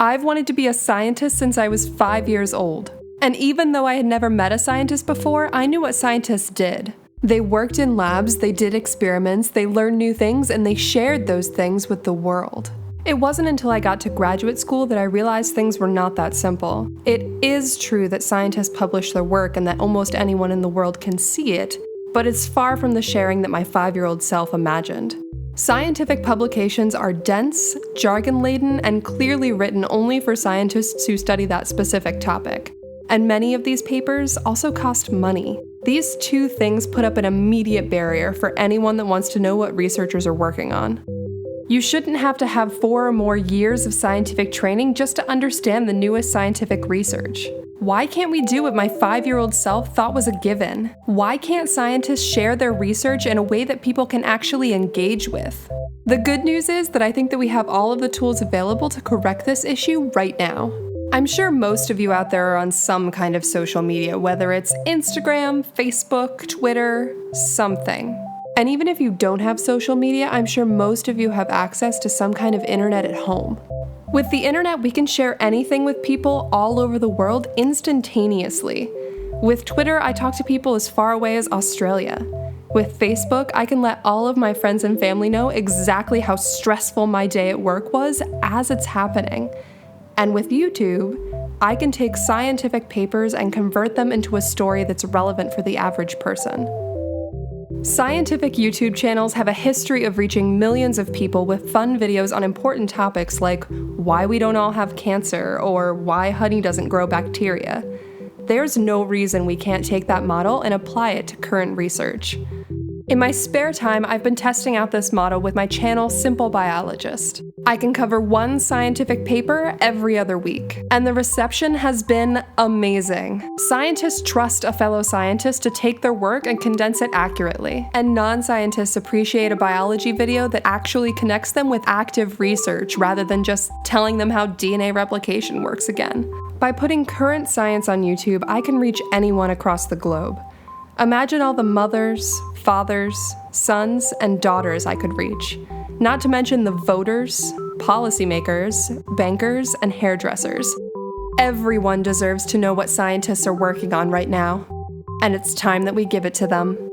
I've wanted to be a scientist since I was 5 years old. And even though I had never met a scientist before, I knew what scientists did. They worked in labs, they did experiments, they learned new things, and they shared those things with the world. It wasn't until I got to graduate school that I realized things were not that simple. It is true that scientists publish their work and that almost anyone in the world can see it, but it's far from the sharing that my 5-year-old self imagined. Scientific publications are dense, jargon-laden, and clearly written only for scientists who study that specific topic. And many of these papers also cost money. These two things put up an immediate barrier for anyone that wants to know what researchers are working on. You shouldn't have to have 4 or more years of scientific training just to understand the newest scientific research. Why can't we do what my 5-year-old self thought was a given? Why can't scientists share their research in a way that people can actually engage with? The good news is that I think that we have all of the tools available to correct this issue right now. I'm sure most of you out there are on some kind of social media, whether it's Instagram, Facebook, Twitter, something. And even if you don't have social media, I'm sure most of you have access to some kind of internet at home. With the internet, we can share anything with people all over the world instantaneously. With Twitter, I talk to people as far away as Australia. With Facebook, I can let all of my friends and family know exactly how stressful my day at work was as it's happening. And with YouTube, I can take scientific papers and convert them into a story that's relevant for the average person. Scientific YouTube channels have a history of reaching millions of people with fun videos on important topics like why we don't all have cancer or why honey doesn't grow bacteria. There's no reason we can't take that model and apply it to current research. In my spare time, I've been testing out this model with my channel SimpleBiologist. I can cover one scientific paper every other week, and the reception has been amazing. Scientists trust a fellow scientist to take their work and condense it accurately, and non-scientists appreciate a biology video that actually connects them with active research rather than just telling them how DNA replication works again. By putting current science on YouTube, I can reach anyone across the globe. Imagine all the mothers, fathers, sons, and daughters I could reach. Not to mention the voters, policymakers, bankers, and hairdressers. Everyone deserves to know what scientists are working on right now, and it's time that we give it to them.